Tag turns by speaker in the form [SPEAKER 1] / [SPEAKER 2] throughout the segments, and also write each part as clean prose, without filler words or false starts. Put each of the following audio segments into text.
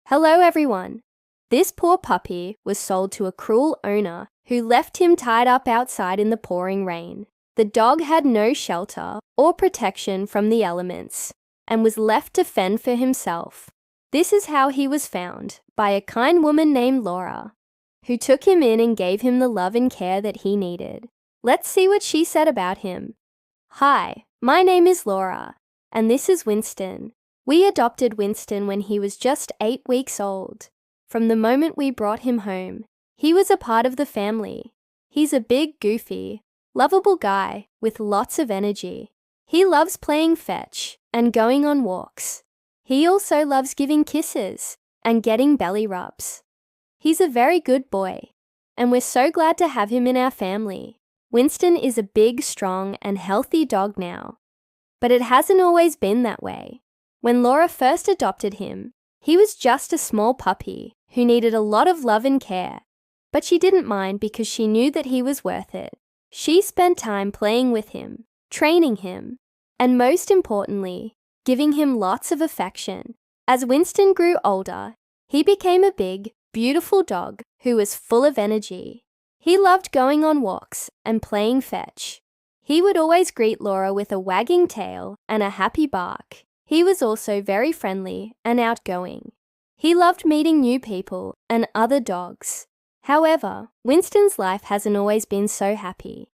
[SPEAKER 1] Hello everyone! This poor puppy was sold to a cruel owner who left him tied up outside in the pouring rain. The dog had no shelter or protection from the elements and was left to fend for himself. This is how he was found, by a kind woman named Laura, who took him in and gave him the love and care that he needed. Let's see what she said about him. Hi, my name is Laura, and this is Winston. We adopted Winston when he was just 8 weeks old. From the moment we brought him home, he was a part of the family. He's a big, goofy, lovable guy with lots of energy. He loves playing fetch and going on walks. He also loves giving kisses and getting belly rubs. He's a very good boy, and we're so glad to have him in our family. Winston is a big, strong, and healthy dog now. But it hasn't always been that way. When Laura first adopted him, he was just a small puppy who needed a lot of love and care. But she didn't mind because she knew that he was worth it. She spent time playing with him, training him, and most importantly, giving him lots of affection. As Winston grew older, he became a big, beautiful dog who was full of energy. He loved going on walks and playing fetch. He would always greet Laura with a wagging tail and a happy bark. He was also very friendly and outgoing. He loved meeting new people and other dogs. However, Winston's life hasn't always been so happy.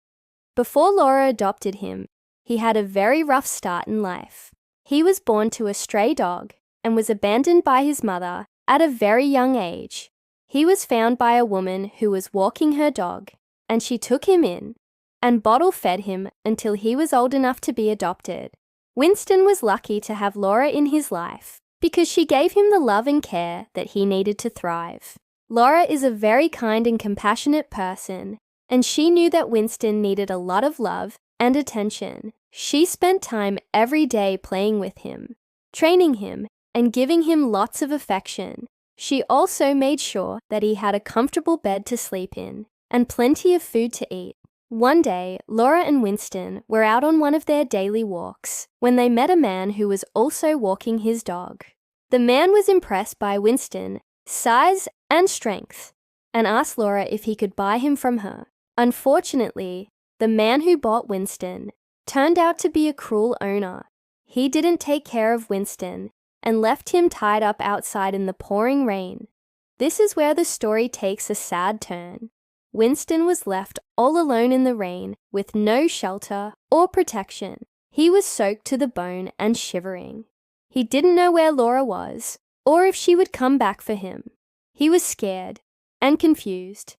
[SPEAKER 1] Before Laura adopted him, he had a very rough start in life. He was born to a stray dog and was abandoned by his mother at a very young age. He was found by a woman who was walking her dog, and she took him in and bottle-fed him until he was old enough to be adopted. Winston was lucky to have Laura in his life because she gave him the love and care that he needed to thrive. Laura is a very kind and compassionate person, and she knew that Winston needed a lot of love and attention. She spent time every day playing with him, training him, and giving him lots of affection. She also made sure that he had a comfortable bed to sleep in and plenty of food to eat. One day, Laura and Winston were out on one of their daily walks when they met a man who was also walking his dog. The man was impressed by Winston's size and strength and asked Laura if he could buy him from her. Unfortunately, the man who bought Winston turned out to be a cruel owner. He didn't take care of Winston and left him tied up outside in the pouring rain. This is where the story takes a sad turn. Winston was left all alone in the rain with no shelter or protection. He was soaked to the bone and shivering. He didn't know where Laura was or if she would come back for him. He was scared and confused,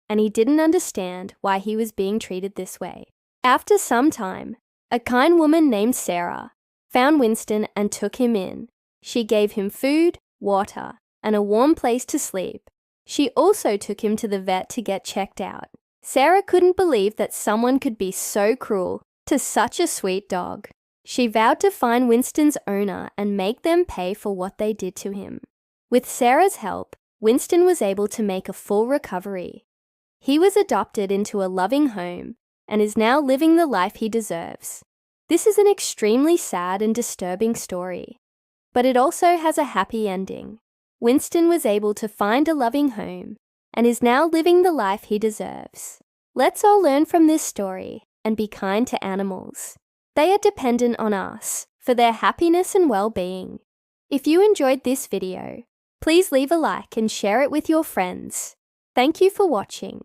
[SPEAKER 1] and he didn't understand why he was being treated this way. After some time, a kind woman named Sarah found Winston and took him in. She gave him food, water, and a warm place to sleep. She also took him to the vet to get checked out. Sarah couldn't believe that someone could be so cruel to such a sweet dog. She vowed to find Winston's owner and make them pay for what they did to him. With Sarah's help, Winston was able to make a full recovery. He was adopted into a loving home and is now living the life he deserves. This is an extremely sad and disturbing story, but it also has a happy ending. Winston was able to find a loving home and is now living the life he deserves. Let's all learn from this story and be kind to animals. They are dependent on us for their happiness and well-being. If you enjoyed this video, please leave a like and share it with your friends. Thank you for watching.